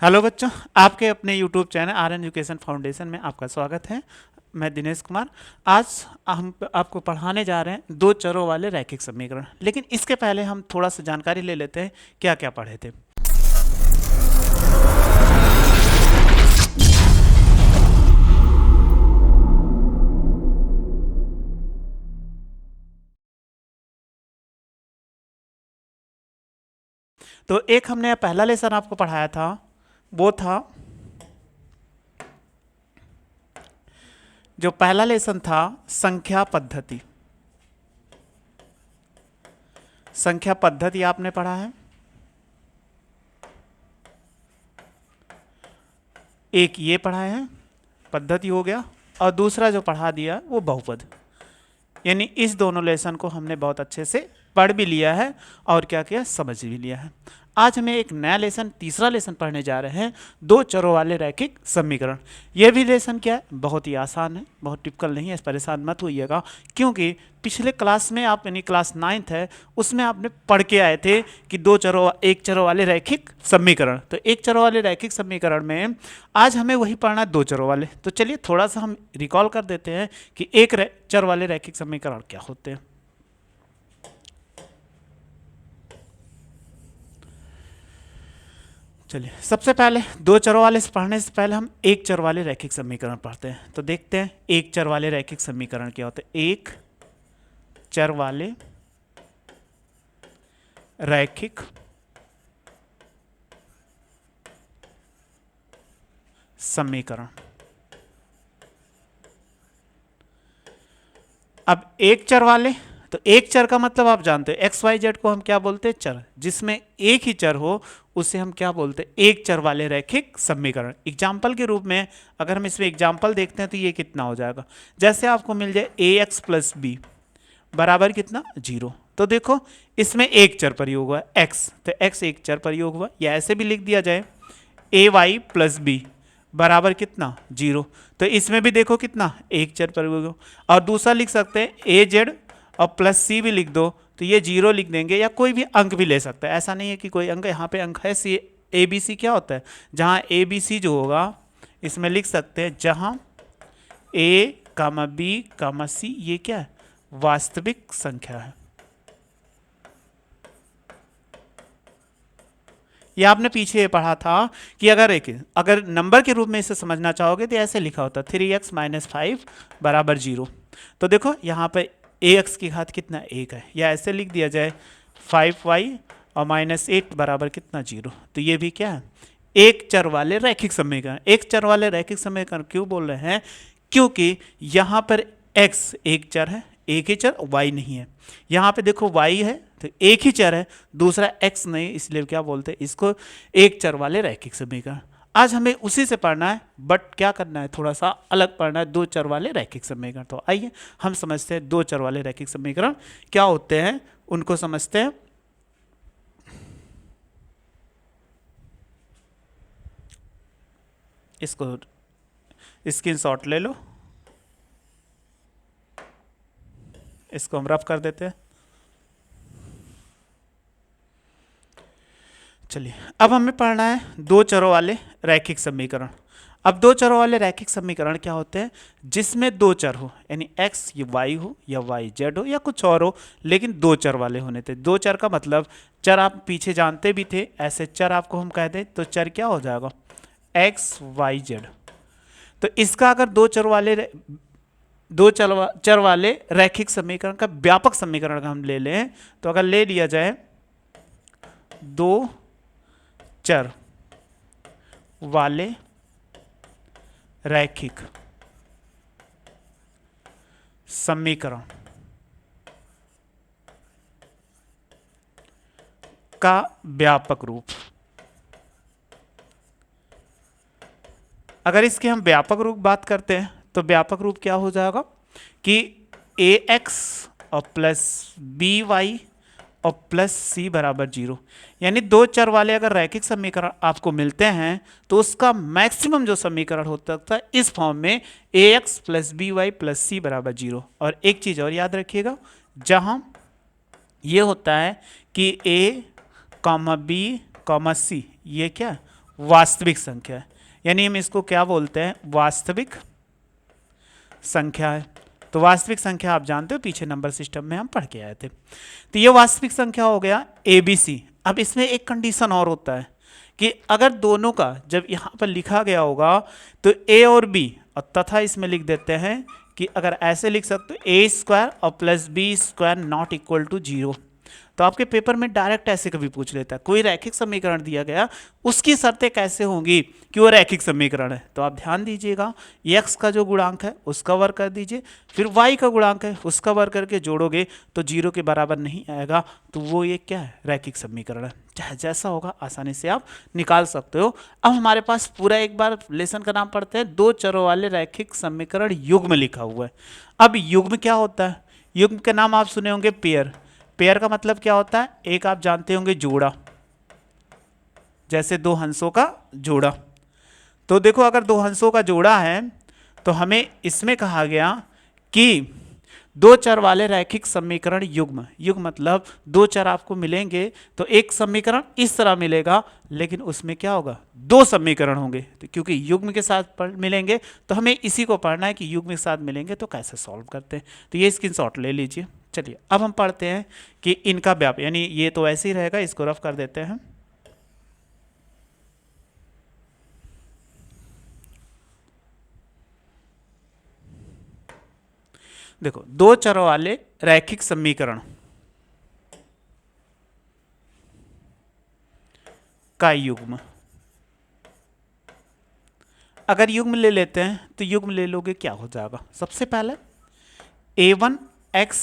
Hello बच्चों, आपके अपने YouTube channel are an education foundation में आपका स्वागत है। मैं दिनेश कुमार। आज हम आपको पढ़ाने जा रहे हैं दो चरों वाले रैखिक समीकरण। लेकिन इसके पहले हम थोड़ा सा जानकारी ले लेते हैं क्या क्या पढ़े थे। तो एक हमने पहला लेसन आपको पढ़ाया था, वो था जो पहला लेसन था संख्या पद्धति। संख्या पद्धति आपने पढ़ा है। एक ये पढ़ा है, पद्धति हो गया, और दूसरा जो पढ़ा दिया वो बहुपद। यानी इस दोनों लेसन को हमने बहुत अच्छे से पढ़ भी लिया है और क्या किया, समझ भी लिया है। आज हमें एक नया लेसन, तीसरा लेसन पढ़ने जा रहे हैं, दो चरों वाले रैखिक समीकरण। यह भी लेसन क्या है, बहुत ही आसान है, बहुत टिपिकल नहीं है, इस परेशान मत होइएगा। क्योंकि पिछले क्लास में आप, यानी क्लास 9th है, उसमें आपने पढ़ के आए थे कि एक चरों वाले रैखिक समीकरण। तो एक चरों वाले रैखिक समीकरण में आज हमें वही पढ़ना है, दो चरों वाले। तो चलिए थोड़ा सा हम रिकॉल कर देते हैं कि चर वाले रैखिक समीकरण क्या होते हैं। चलिए सबसे पहले दो चरों वाले से पढ़ने से पहले हम एक चर वाले रैखिक समीकरण पढ़ते हैं। तो देखते हैं एक चर वाले रैखिक समीकरण क्या होते हैं। एक चर वाले रैखिक समीकरण। अब एक चर वाले, तो एक चर का मतलब आप जानते हो, एक्स वाई जेड को हम क्या बोलते हैं, चर। जिसमें एक ही चर हो उसे हम क्या बोलते हैं, एक चर वाले रैखिक समीकरण। एग्जाम्पल के रूप में अगर हम इसमें एग्जाम्पल देखते हैं तो ये कितना हो जाएगा, जैसे आपको मिल जाए ए एक्स प्लस बी बराबर कितना, 0। तो देखो इसमें एक चर प्रयोग हुआ एक्स, तो एक्स एक चर प्रयोग हुआ। या ऐसे भी लिख दिया जाए ए वाई प्लस बी बराबर कितना, 0। तो इसमें भी देखो कितना, एक चर प्रयोग हो। और दूसरा लिख सकते हैं ए जेड और प्लस सी भी लिख दो, तो ये 0 लिख देंगे, या कोई भी अंक भी ले सकता है। ऐसा नहीं है कि कोई अंक, यहाँ पे अंक है सी, ए बी सी क्या होता है, जहाँ ए बी सी जो होगा इसमें लिख सकते हैं, जहाँ ए कामा बी कामा सी ये क्या है, वास्तविक संख्या है। ये आपने पीछे पढ़ा था कि अगर नंबर के रूप में इसे समझना चाहोगे तो ऐसे लिखा होता 3x माइनस 5 बराबर 0। तो देखो यहाँ पे ax की घात कितना, 1 है। या ऐसे लिख दिया जाए 5y और माइनस 8 बराबर कितना, 0। तो ये भी क्या है, एक चर वाले रैखिक समीकरण। एक चर वाले रैखिक समीकरण क्यों बोल रहे हैं, क्योंकि यहाँ पर x एक चर है, एक ही चर, y नहीं है। यहाँ पे देखो y है तो एक ही चर है, दूसरा x नहीं, इसलिए क्या बोलते हैं इसको, एक चर वाले रैखिक समीकरण। आज हमें उसी से पढ़ना है, बट क्या करना है, थोड़ा सा अलग पढ़ना है, दो चर वाले रैखिक समीकरण। तो आइए हम समझते हैं दो चर वाले रैखिक समीकरण क्या होते हैं, उनको समझते हैं। इसको स्क्रीनशॉट ले लो, इसको हम रफ कर देते हैं। चलिए अब हमें पढ़ना है दो चरों वाले रैखिक समीकरण। अब दो चरों वाले रैखिक समीकरण क्या होते हैं, जिसमें दो चर हो, यानी x ये y हो या y z हो या कुछ और हो, लेकिन दो चर वाले होने थे। दो चर का मतलब, चर आप पीछे जानते भी थे, ऐसे चर आपको हम कह दें तो चर क्या हो जाएगा, x y z। तो इसका अगर चर वाले रैखिक समीकरण का व्यापक समीकरण का हम ले लें, तो अगर ले लिया जाए दो चर वाले रैखिक समीकरण का व्यापक रूप, अगर इसके हम व्यापक रूप बात करते हैं तो व्यापक रूप क्या हो जाएगा कि ए एक्स और प्लस बी वाई और प्लस सी बराबर 0। यानी दो चर वाले अगर रैखिक समीकरण आपको मिलते हैं तो उसका मैक्सिमम जो समीकरण हो सकता है इस फॉर्म में A X plus B Y plus C बराबर 0। और एक चीज़ और याद रखिएगा, जहां ये होता है कि ए कॉमा बी कॉमा सी ये क्या वास्तविक संख्या है, यानी हम इसको क्या बोलते हैं, वास्तविक संख्या है। तो वास्तविक संख्या आप जानते हो, पीछे नंबर सिस्टम में हम पढ़ के आए थे। तो ये वास्तविक संख्या हो गया ABC। अब इसमें एक कंडीशन और होता है कि अगर दोनों का जब यहाँ पर लिखा गया होगा तो A और B, और तथा इसमें लिख देते हैं कि अगर ऐसे लिख सकते हो A² और plus B² not equal to 0। तो आपके पेपर में डायरेक्ट ऐसे कभी पूछ लेता है, कोई रैखिक समीकरण दिया गया, उसकी शर्तें कैसे होंगी कि वो रैखिक समीकरण है। तो आप ध्यान दीजिएगा, x का जो गुणांक है उसका वर्ग कर दीजिए, फिर y का गुणांक है उसका वर्ग करके जोड़ोगे तो 0 के बराबर नहीं आएगा, तो वो ये क्या है, रैखिक समीकरण है। चाहे जैसा होगा आसानी से आप निकाल सकते हो। अब हमारे पास पूरा एक बार लेसन का नाम पढ़ते हैं, दो चरों वाले रैखिक समीकरण युग्म लिखा हुआ है। अब युग्म क्या होता है, युग्म के नाम आप सुने होंगे पेयर। पेयर का मतलब क्या होता है, एक आप जानते होंगे जोड़ा, जैसे दो हंसों का जोड़ा। तो देखो अगर दो हंसों का जोड़ा है तो हमें इसमें कहा गया कि दो चर वाले रैखिक समीकरण युग्म, युग्म मतलब दो चर आपको मिलेंगे तो एक समीकरण इस तरह मिलेगा, लेकिन उसमें क्या होगा, दो समीकरण होंगे। तो क्योंकि युग्म के साथ मिलेंगे तो हमें इसी को पढ़ना है कि युग्म के साथ मिलेंगे तो कैसे सॉल्व करते हैं। तो ये स्क्रीनशॉट ले लीजिए। चलिए अब हम पढ़ते हैं कि इनका व्याप, यानी ये तो ऐसे ही रहेगा, इसको रफ कर देते हैं। देखो दो चरों वाले रैखिक समीकरण का युग्म, अगर युग्म ले लेते हैं तो युग्म ले लोगे क्या हो जाएगा, सबसे पहले a1x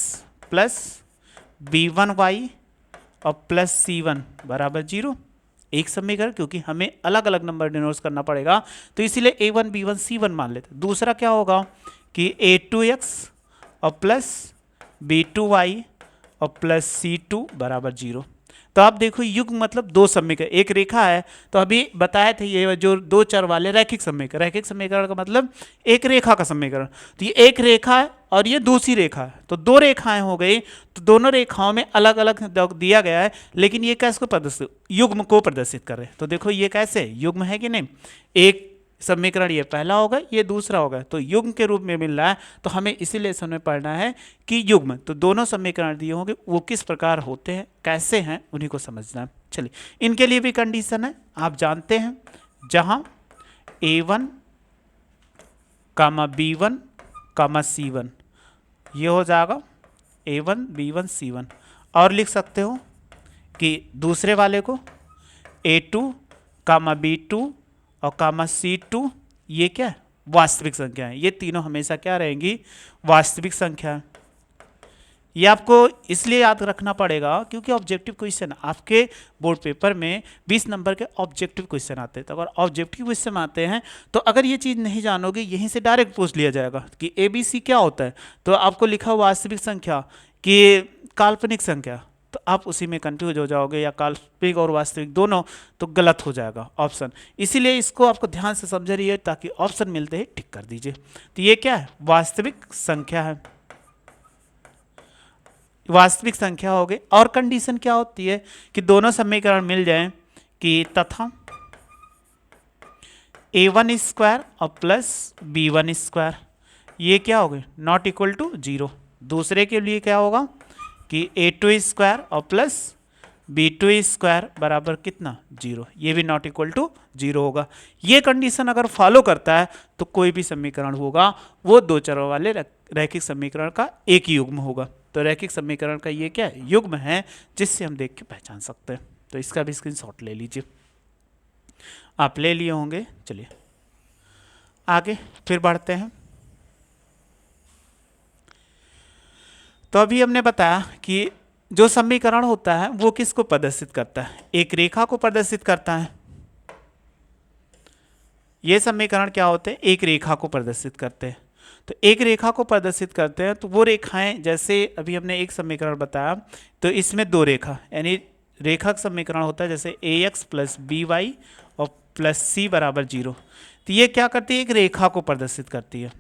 प्लस b1y और प्लस c1 बराबर 0, एक समीकरण, क्योंकि हमें अलग अलग नंबर डिनोट करना पड़ेगा तो इसीलिए a1 b1 c1 मान लेते हैं। दूसरा क्या होगा कि a2x और प्लस b2y और प्लस c2 बराबर 0। तो आप देखो युग्म मतलब दो समीकरण, एक रेखा है, तो अभी बताए थे ये जो दो चर वाले रैखिक समीकरण, रैखिक समीकरण का मतलब एक रेखा का समीकरण। तो ये एक रेखा है और ये दूसरी रेखा है, तो दो रेखाएं हो गई, तो दोनों रेखाओं में अलग अलग दिया गया है, लेकिन ये कैसे को प्रदर्शित, युग्म को प्रदर्शित कर रहे हैं। तो देखो ये कैसे युग्म है कि नहीं, एक समीकरण ये पहला होगा, ये दूसरा होगा, तो युग्म के रूप में मिल रहा है। तो हमें इसी लेसन में पढ़ना है कि युग्म, तो दोनों समीकरण दिए होंगे वो किस प्रकार होते हैं, कैसे हैं, उन्हीं को समझना है। चलिए इनके लिए भी कंडीशन है, आप जानते हैं, जहां a1 b1 c1 ये हो जाएगा a1 b1 c1, और लिख सकते हो कि दूसरे वाले को a2 b2 और c2, ये क्या है, वास्तविक संख्या है। ये तीनों हमेशा क्या रहेंगी, वास्तविक संख्या है। ये आपको इसलिए याद रखना पड़ेगा क्योंकि ऑब्जेक्टिव क्वेश्चन आपके बोर्ड पेपर में 20 नंबर के ऑब्जेक्टिव क्वेश्चन आते हैं। तो अगर ऑब्जेक्टिव क्वेश्चन आते हैं तो अगर ये चीज़ नहीं जानोगे, यहीं से डायरेक्ट पूछ लिया जाएगा कि ABC क्या होता है, तो आपको लिखा वास्तविक संख्या कि काल्पनिक संख्या, तो आप उसी में कंफ्यूज हो जाओगे, या काल्पनिक और वास्तविक दोनों, तो गलत हो जाएगा ऑप्शन। इसीलिए इसको आपको ध्यान से समझ रही है ताकि ऑप्शन मिलते ही टिक कर दीजिए। तो ये क्या है, वास्तविक संख्या है, वास्तविक संख्या हो गई। और कंडीशन क्या होती है कि दोनों समीकरण मिल जाएं कि तथा a1² और प्लस b1², ये क्या हो गए, नॉट इक्वल टू 0। दूसरे के लिए क्या होगा कि a2² और प्लस b2² बराबर कितना, 0, ये भी नॉट इक्वल टू 0 होगा। ये कंडीशन अगर फॉलो करता है तो कोई भी समीकरण होगा वो दो चरों वाले रैखिक समीकरण का एक ही युग्म होगा। तो रैखिक समीकरण का ये क्या है, युग्म है, जिससे हम देख के पहचान सकते हैं। तो इसका भी स्क्रीनशॉट ले लीजिए, आप ले लिए होंगे। चलिए आगे फिर बढ़ते हैं। तो अभी हमने बताया कि जो समीकरण होता है वो किसको प्रदर्शित करता है, एक रेखा को प्रदर्शित करता है। ये समीकरण क्या होते हैं, एक रेखा को प्रदर्शित करते हैं। तो एक रेखा को प्रदर्शित करते हैं तो वो रेखाएं, जैसे अभी हमने एक समीकरण बताया, तो इसमें दो रेखा, यानी रेखा का समीकरण होता है जैसे ax प्लस by और प्लस c बराबर 0। तो ये क्या करती है, एक रेखा को प्रदर्शित करती है।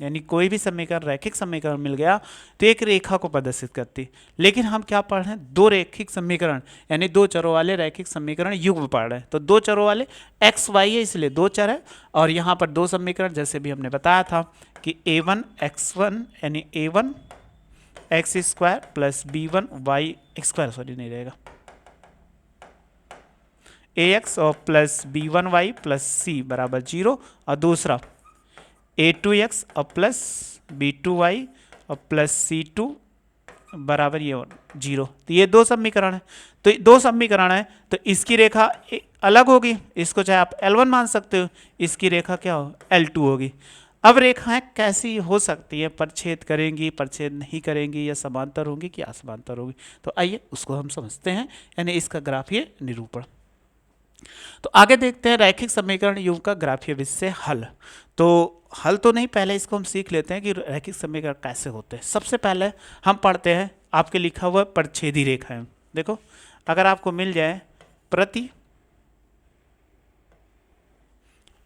यानी कोई भी समीकरण रैखिक समीकरण मिल गया तो एक रेखा को प्रदर्शित करती। लेकिन हम क्या पढ़ रहे हैं, दो रैखिक समीकरण यानी दो चरों वाले रैखिक समीकरण युग्म पढ़ रहे हैं। तो दो चरों वाले एक्स वाई है, इसलिए दो चर है। और यहाँ पर दो समीकरण जैसे भी हमने बताया था कि a1 x1 यानी a1 x square plus b1 y square, sorry नहीं रहेगा, ax और प्लस b1y प्लस c बराबर 0, और दूसरा a2x और प्लस b2y और प्लस c2 बराबर ये 0। तो ये दो समीकरण है। तो दो समीकरण है तो इसकी रेखा अलग होगी, इसको चाहे आप L1 मान सकते हो, इसकी रेखा क्या हो L2 होगी। अब रेखाएं कैसी हो सकती है, परछेद करेंगी, परछेद नहीं करेंगी, या समांतर होंगी कि असमांतर होगी। तो आइए उसको हम समझते हैं, यानी इसका ग्राफीय निरूपण। तो आगे देखते हैं रैखिक समीकरण युग्म का ग्राफीय विषय हल। तो हल तो नहीं, पहले इसको हम सीख लेते हैं कि रैखिक समीकरण कैसे होते हैं। सबसे पहले हम पढ़ते हैं, आपके लिखा हुआ परछेदी रेखाएं। देखो अगर आपको मिल जाए प्रति,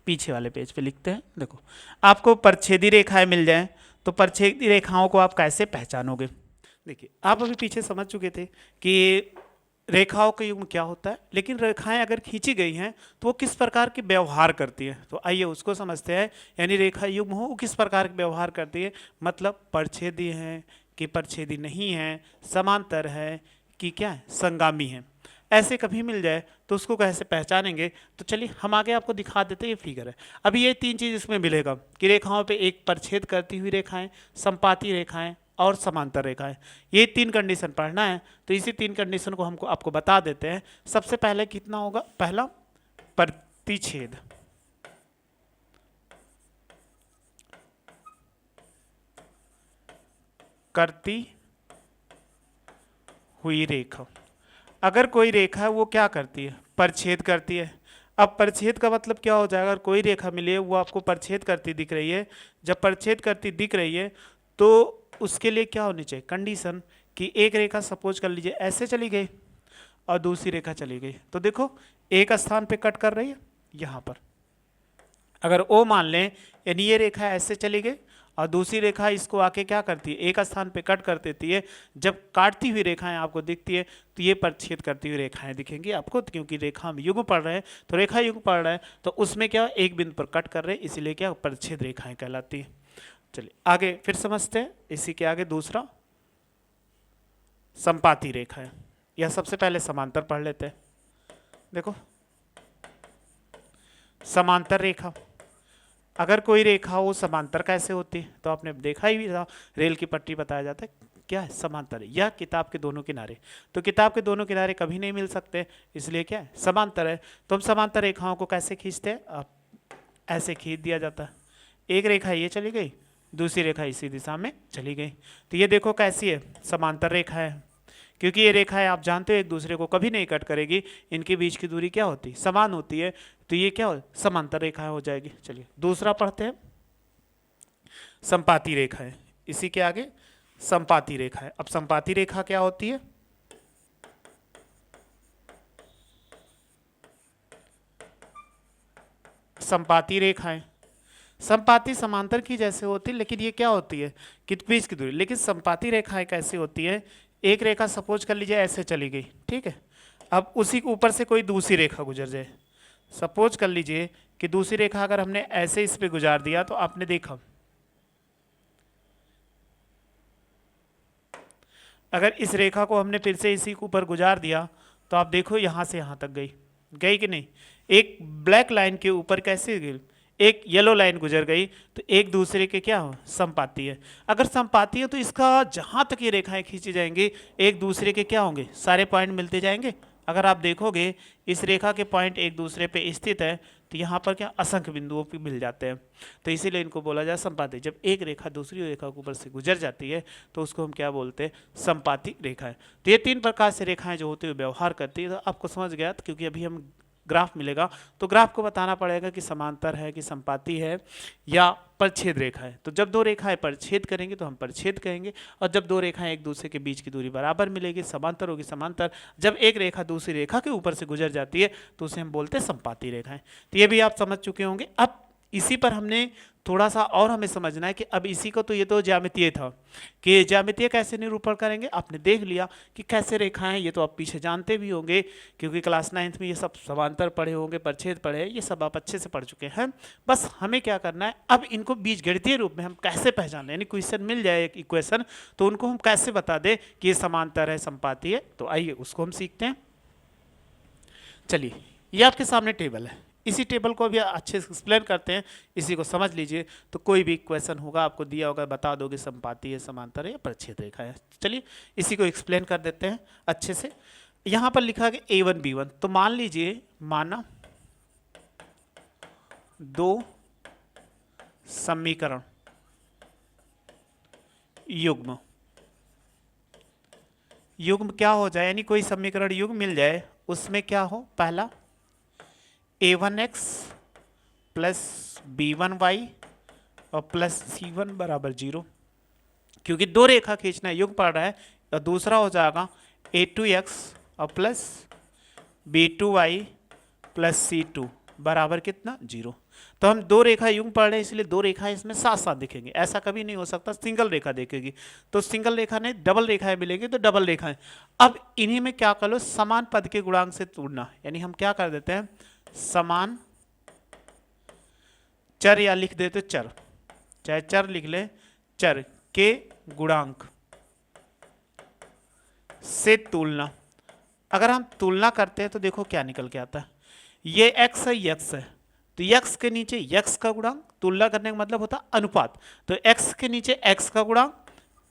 पीछे वाले पेज पे लिखते हैं, देखो आपको परछेदी रेखाएं मिल जाएं तो परछेदी रेखाओं को आप कैसे पहचानोगे। देखिए आप अभी पीछे समझ चुके थे कि रेखाओं का युग्म क्या होता है, लेकिन रेखाएं अगर खींची गई हैं तो वो किस प्रकार के व्यवहार करती है। तो आइए उसको समझते हैं, यानी रेखा युग्म हो वो किस प्रकार के व्यवहार करती है, मतलब परछेदी है कि परछेदी नहीं है, समांतर है कि क्या है संगामी है। ऐसे कभी मिल जाए तो उसको कैसे पहचानेंगे। तो चलिए हम आगे आपको दिखा देते हैं, ये फिगर है। अभी ये तीन चीज़ इसमें मिलेगा कि रेखाओं पे एक परछेद करती हुई रेखाएं, संपाती रेखाएं और समांतर रेखाएं, ये तीन कंडीशन पढ़ना है। तो इसी तीन कंडीशन को हमको आपको बता देते हैं। सबसे पहले कितना होगा, पहला प्रतिच्छेद, करती हुई रेखा। अगर कोई रेखा है वो क्या करती है, परछेद करती है। अब परछेद का मतलब क्या हो जाएगा, अगर कोई रेखा मिली है वो आपको परछेद करती दिख रही है, जब परछेद करती दिख रही है तो उसके लिए क्या होनी चाहिए कंडीशन, कि एक रेखा सपोज कर लीजिए ऐसे चली गई और दूसरी रेखा चली गई। तो देखो एक स्थान पे कट कर रही है यहाँ पर, अगर ओ मान लें, यानी ये रेखा ऐसे चली गई और दूसरी रेखा इसको आके क्या करती है, एक स्थान पे कट कर देती है। जब काटती हुई रेखाएं आपको दिखती है तो ये परछेद करती हुई रेखाएं दिखेंगी आपको, क्योंकि रेखा हम युग्म पढ़ रहे हैं। तो रेखा युग्म पढ़ रहे हैं तो उसमें क्या एक बिंदु पर कट कर रहे हैं, इसीलिए क्या परछेद रेखाएं कहलाती है। चलिए आगे फिर समझते हैं। इसी के आगे दूसरा संपाती रेखा है, यह सबसे पहले समांतर पढ़ लेते हैं। देखो समांतर रेखा, अगर कोई रेखा वो समांतर कैसे होती है, तो आपने देखा ही था, रेल की पटरी बताया जाता है क्या है समांतर है, या किताब के दोनों किनारे। तो किताब के दोनों किनारे कभी नहीं मिल सकते, इसलिए क्या है समांतर है। तो हम समांतर रेखाओं को कैसे खींचते हैं, आप ऐसे खींच दिया जाता है। एक रेखा ये चली गई, दूसरी रेखा इसी दिशा में चली गई, तो ये देखो कैसी है समांतर रेखा है। क्योंकि ये रेखाएं आप जानते हो एक दूसरे को कभी नहीं कट करेगी, इनके बीच की दूरी क्या होती है समान होती है, तो ये क्या हो समांतर रेखाएं हो जाएगी। चलिए दूसरा पढ़ते हैं, संपाती रेखा है। इसी के आगे संपाती रेखा है। अब संपाती रेखा क्या होती है, संपाती रेखाएं, संपाती समांतर की जैसे होती है, लेकिन ये क्या होती है कि बीच की दूरी। लेकिन संपाती रेखाएं कैसी होती है, एक रेखा सपोज कर लीजिए ऐसे चली गई, ठीक है, अब उसी के ऊपर से कोई दूसरी रेखा गुजर जाए। सपोज कर लीजिए कि दूसरी रेखा अगर हमने ऐसे इस पे गुजार दिया, तो आपने देखा अगर इस रेखा को हमने फिर से इसी के ऊपर गुजार दिया तो आप देखो यहां से यहां तक गई, गई कि नहीं। एक ब्लैक लाइन के ऊपर कैसे गई, एक येलो लाइन गुजर गई, तो एक दूसरे के क्या हो संपाती है। अगर संपाती है तो इसका जहां तक ये रेखाएं खींची जाएंगी एक दूसरे के क्या होंगे सारे पॉइंट मिलते जाएंगे। अगर आप देखोगे इस रेखा के पॉइंट एक दूसरे पे स्थित है तो यहाँ पर क्या असंख्य बिंदुओं पे मिल जाते हैं, तो इसीलिए इनको बोला जाए संपाती। जब एक रेखा दूसरी रेखा के ऊपर से गुजर जाती है तो उसको हम क्या बोलते हैं संपाती रेखा है। तो ये तीन प्रकार से रेखाएं जो होती है व्यवहार करती है। तो आपको समझ गया, क्योंकि अभी हम ग्राफ मिलेगा तो ग्राफ को बताना पड़ेगा कि समांतर है कि संपाती है या परछेद रेखा है। तो जब दो रेखाएं परछेद करेंगे तो हम परछेद कहेंगे, और जब दो रेखाएं एक दूसरे के बीच की दूरी बराबर मिलेगी समांतर होगी समांतर। जब एक रेखा दूसरी रेखा के ऊपर से गुजर जाती है तो उसे हम बोलते हैं संपाती रेखाएं। तो ये भी आप समझ चुके होंगे। अब इसी पर हमने थोड़ा सा और हमें समझना है कि अब इसी को तो ये तो ज्यामितीय था कि ज्यामितीय कैसे निरूपण करेंगे, आपने देख लिया कि कैसे रेखाएं, ये तो आप पीछे जानते भी होंगे क्योंकि क्लास 9th में ये सब समांतर पढ़े होंगे, परिच्छेद पढ़े, ये सब आप अच्छे से पढ़ चुके हैं। बस हमें क्या करना है, अब इनको बीजगणितीय रूप में हम कैसे पहचाने, यानी क्वेश्चन मिल जाए एक इक्वेशन तो उनको हम कैसे बता दें कि ये समांतर है, संपाती है। तो आइए उसको हम सीखते हैं। चलिए, ये आपके सामने टेबल है, इसी टेबल को भी अच्छे से एक्सप्लेन करते हैं, इसी को समझ लीजिए। तो कोई भी क्वेश्चन होगा आपको दिया होगा, बता दोगे संपाती है, समांतर है या परिच्छेद रेखा है। चलिए इसी को एक्सप्लेन कर देते हैं अच्छे से। यहाँ पर लिखा गया A1 B1, तो मान लीजिए, माना दो समीकरण युग्म, युग्म क्या हो जाए, यानी कोई समीकरण युग्म मिल जाए, उसमें क्या हो, पहला A1x प्लस B1y और प्लस C1 बराबर 0, क्योंकि दो रेखा खींचना युग्म पड़ रहा है। और दूसरा हो जाएगा A2x और प्लस B2y प्लस C2 बराबर कितना, 0। तो हम दो रेखा युग्म पढ़ रहे हैं, इसलिए दो रेखाएं इसमें साथ साथ दिखेंगी, ऐसा कभी नहीं हो सकता सिंगल रेखा देखेगी। तो सिंगल रेखा नहीं, डबल रेखाएं मिलेंगी, तो डबल रेखाएं। अब इन्हीं में क्या कर लो, समान पद के गुणांक से तोड़ना, यानी हम क्या कर देते हैं, समान चर, या लिख देते चर, चाहे चर लिख ले, चर के गुणांक से तुलना। अगर हम तुलना करते हैं तो देखो क्या निकल के आता है, ये x है, ये x है, तो x के नीचे x का गुणांक, तुलना करने का मतलब होता है अनुपात। तो x के नीचे x का गुणांक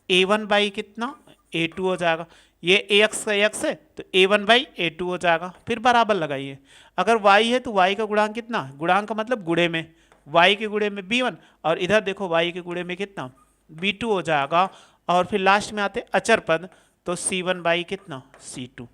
A1 बाई कितना, A2 हो जाएगा। ये ax का x है तो A1 बाई A2 हो जाएगा। फिर बराबर लगाइए, अगर y है तो y का गुणांक कितना, गुणांक का मतलब गुणे में, y के गुणे में B1, और इधर देखो y के गुणे में कितना, B2 हो जाएगा। और फिर लास्ट में आते अचर पद, तो C1 बाई कितना, C2।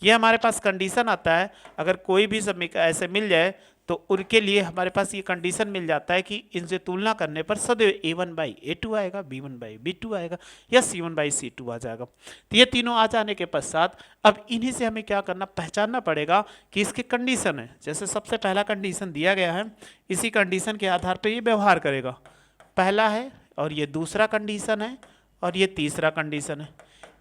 ये हमारे पास कंडीशन आता है, अगर कोई भी समीकरण ऐसे मिल जाए तो उनके लिए हमारे पास ये कंडीशन मिल जाता है कि इनसे तुलना करने पर सदैव A1 बाई A2 आएगा, B1 बाई B2 आएगा, या C1 बाई C2 आ जाएगा। तो ये तीनों आ जाने के पश्चात अब इन्हीं से हमें क्या करना, पहचानना पड़ेगा कि इसके कंडीशन है। जैसे सबसे पहला कंडीशन दिया गया है, इसी कंडीशन के आधार पर ये व्यवहार करेगा। पहला है, और ये दूसरा कंडीशन है, और ये तीसरा कंडीशन है।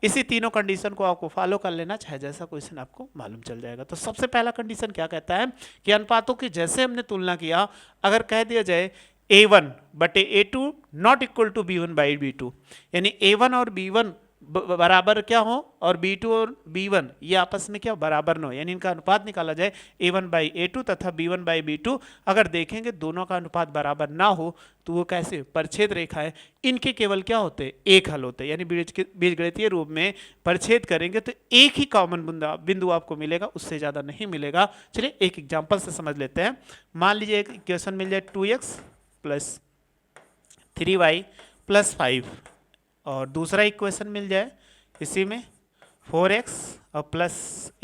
इसी तीनों कंडीशन को आपको फॉलो कर लेना, चाहे जैसा क्वेश्चन आपको मालूम चल जाएगा। तो सबसे पहला कंडीशन क्या कहता है कि अनुपातों की जैसे हमने तुलना किया, अगर कह दिया जाए A1 बटे A2 not equal to B1 by B2, यानी A1 और B1 बराबर क्या हो और B2 और B1 ये आपस में क्या बराबर न हो, यानी इनका अनुपात निकाला जाए A1 बाई A2 तथा B1 बाई B2, अगर देखेंगे दोनों का अनुपात बराबर ना हो तो वो कैसे, परिच्छेद रेखा है, इनके केवल क्या होते हैं, एक हल होते हैं। यानी बीजगणितीय रूप में परिच्छेद करेंगे तो एक ही कॉमन बिंदु आपको मिलेगा, उससे ज़्यादा नहीं मिलेगा। चलिए एक एग्जाम्पल से समझ लेते हैं। मान लीजिए एक इक्वेशन मिल जाए 2x प्लस 3y प्लस 5, और दूसरा इक्वेशन मिल जाए इसी में 4x और प्लस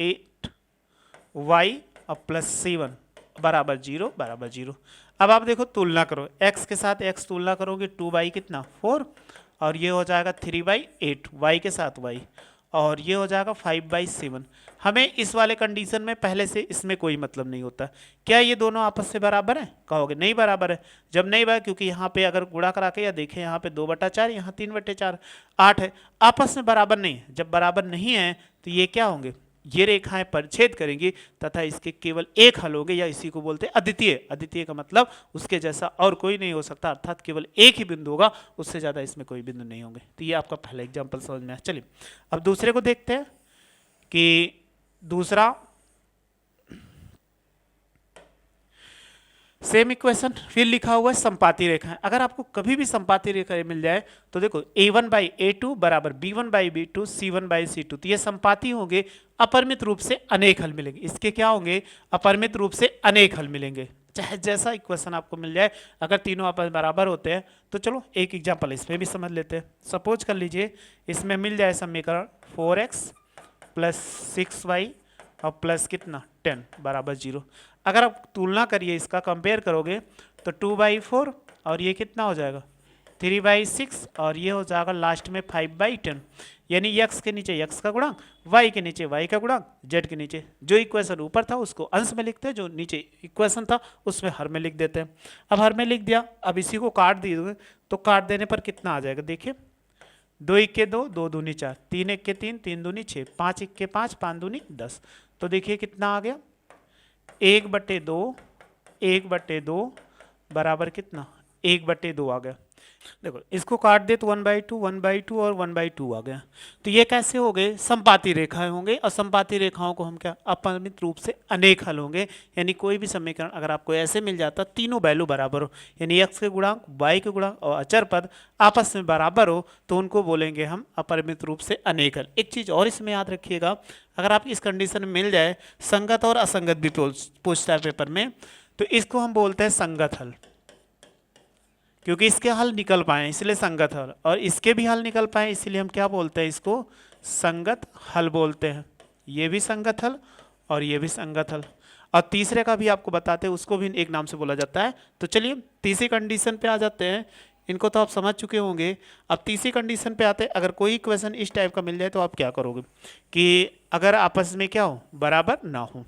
8y और प्लस 7 बराबर 0 बराबर 0। अब आप देखो तुलना करो, x के साथ x तुलना करोगे 2y कितना 4, और ये हो जाएगा 3/8, y के साथ y, और ये हो जाएगा 5/7। हमें इस वाले कंडीशन में पहले से इसमें कोई मतलब नहीं होता। क्या ये दोनों आपस से बराबर हैं, कहोगे नहीं बराबर है। जब नहीं बराबर, क्योंकि यहाँ पे अगर गुणा करा के या देखें, यहाँ पे 2/4, यहाँ 3/4, 8 है, आपस में बराबर नहीं है। जब बराबर नहीं है तो ये क्या होंगे, ये रेखाएं परिच्छेद करेंगी तथा इसके केवल एक हल होंगे, या इसी को बोलते हैं अद्वितीय। अद्वितीय का मतलब उसके जैसा और कोई नहीं हो सकता, अर्थात केवल एक ही बिंदु होगा, उससे ज़्यादा इसमें कोई बिंदु नहीं होंगे। तो ये आपका पहला एग्जाम्पल समझ में आया। चलिए अब दूसरे को देखते हैं कि दूसरा सेम इक्वेशन फिर लिखा हुआ है संपाती रेखा है। अगर आपको कभी भी संपाती रेखा मिल जाए तो देखो A1 बाई A2 बराबर B1 by B2 C1 by C2, तो ये संपाती होंगे, अपरिमित रूप से अनेक हल मिलेंगे। इसके क्या होंगे, अपरिमित रूप से अनेक हल मिलेंगे, चाहे जैसा इक्वेशन आपको मिल जाए। अगर तीनों आपस बराबर होते हैं तो चलो एक एग्जाम्पल इसमें भी समझ लेते हैं। सपोज कर लीजिए इसमें मिल जाए समीकरण 4x प्लस 6y और प्लस कितना 10 बराबर 0। अगर आप तुलना करिए, इसका कंपेयर करोगे तो 2/4 और ये कितना हो जाएगा 3/6 और ये हो जाएगा लास्ट में 5/10, यानी x के नीचे x का गुणांक, y के नीचे y का गुणांक, z के नीचे जो इक्वेशन ऊपर था उसको अंश में लिखते हैं, जो नीचे इक्वेशन था उसमें हर में लिख देते हैं। अब हर में लिख दिया, अब इसी को काट दिए तो काट देने पर कितना आ जाएगा, देखिए 2 इक्के 2, 2 दूनी 4, 3 इक्के 3, 3 दूनी 6, 5 इक्के 5, 5 दूनी 10। तो देखिए कितना आ गया, 1/2, 1/2 बराबर कितना, 1/2 आ गया। देखो इसको काट दे तो 1/2, 1/2 और 1/2 आ गया। तो ये कैसे हो गए, समपाती रेखाएं होंगे, और समपाती रेखाओं को हम क्या अपरिमित रूप से अनेक हल होंगे। यानी कोई भी समीकरण अगर आपको ऐसे मिल जाता, तीनों वैल्यू बराबर हो, यानी x के गुणांक, y के गुणांक और अचर पद आपस में बराबर हो, तो उनको बोलेंगे हम अपरिमित रूप से अनेक हल। एक चीज और इसमें याद रखिएगा, अगर आप इस कंडीशन में मिल जाए, संगत और असंगत भी पूछता है पेपर में, तो इसको हम बोलते हैं संगत हल, क्योंकि इसके हल निकल पाए इसलिए संगत हल, और इसके भी हल निकल पाए इसलिए हम क्या बोलते हैं, इसको संगत हल बोलते हैं। ये भी संगत हल और ये भी संगत हल, और तीसरे का भी आपको बताते हैं, उसको भी एक नाम से बोला जाता है। तो चलिए तीसरी कंडीशन पे आ जाते हैं, इनको तो आप समझ चुके होंगे। अब तीसरी कंडीशन पे आते हैं, अगर कोई इक्वेशन इस टाइप का मिल जाए तो आप क्या करोगे, कि अगर आपस में क्या हो, बराबर ना हो।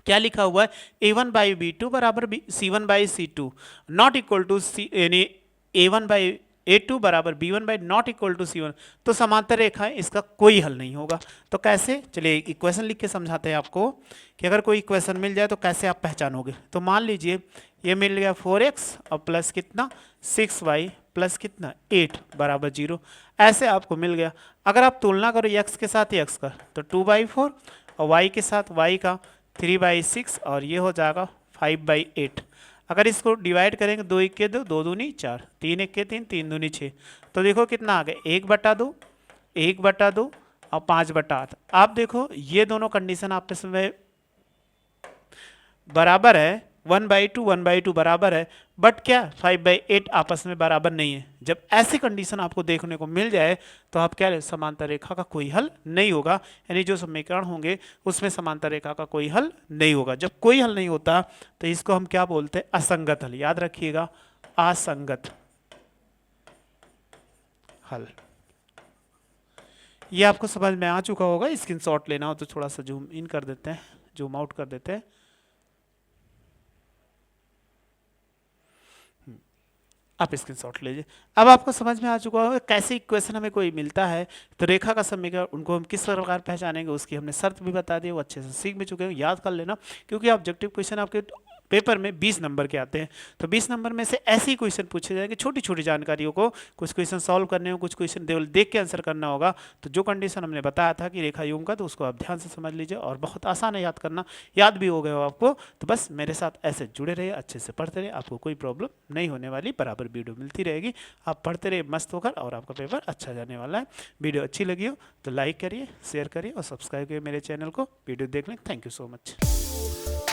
क्या लिखा हुआ है, a1/b2 बराबर c1/c2 नॉट इक्वल टू यानी a1/a2 बराबर b1 not equal to c1, तो समांतर रेखा है, इसका कोई हल नहीं होगा। तो कैसे, चलिए इक्वेशन लिख के समझाते हैं आपको कि अगर कोई इक्वेशन मिल जाए तो कैसे आप पहचानोगे। तो मान लीजिए ये मिल गया 4x और प्लस कितना 6y प्लस कितना 8 बराबर 0, ऐसे आपको मिल गया। अगर आप तुलना करो x के साथ x का, तो 2/4 और y के साथ y का 3/6 और ये हो जाएगा 5/8। अगर इसको डिवाइड करेंगे, 2 इक्के 2, 2 दूनी 4, 3 इक्के 3, 3 दूनी 6, तो देखो कितना आ गया, 1/2, 1/2 और 5/8। आप देखो ये दोनों कंडीशन आपस में बराबर है, 1/2 1/2 बराबर है, बट क्या 5/8 आपस में बराबर नहीं है। जब ऐसी कंडीशन आपको देखने को मिल जाए तो आप क्या, समांतर रेखा का कोई हल नहीं होगा, यानी जो समीकरण होंगे उसमें समांतर रेखा का कोई हल नहीं होगा। जब कोई हल नहीं होता तो इसको हम क्या बोलते हैं, असंगत हल। याद रखिएगा, असंगत हल। ये आपको समझ में आ चुका होगा। स्क्रीनशॉट लेना हो तो थोड़ा सा जूम इन कर देते हैं, जूम आउट कर देते हैं। आप स्क्रीनशॉट लीजिए। अब आपको समझ में आ चुका होगा कैसे इक्वेशन हमें कोई मिलता है तो रेखा का समीकरण उनको हम किस प्रकार पहचानेंगे, उसकी हमने शर्त भी बता दी, वो अच्छे से सीख भी चुके हैं, याद कर लेना। क्योंकि ऑब्जेक्टिव क्वेश्चन आपके पेपर में 20 नंबर के आते हैं, तो 20 नंबर में से ऐसे ही क्वेश्चन पूछे जाएंगे, छोटी छोटी जानकारियों को कुछ क्वेश्चन सॉल्व करने हो, कुछ क्वेश्चन देख के आंसर करना होगा। तो जो कंडीशन हमने बताया था कि रेखा युग्म का, तो उसको आप ध्यान से समझ लीजिए, और बहुत आसान है याद करना, याद भी हो गया हो आपको। तो बस मेरे साथ ऐसे जुड़े रहिए, अच्छे से पढ़ते रहिए, आपको कोई प्रॉब्लम नहीं होने वाली, बराबर वीडियो मिलती रहेगी, आप पढ़ते रहिए मस्त होकर, और आपका पेपर अच्छा जाने वाला है। वीडियो अच्छी लगी हो तो लाइक करिए, शेयर करिए और सब्सक्राइब करिए मेरे चैनल को। वीडियो देखने थैंक यू सो मच।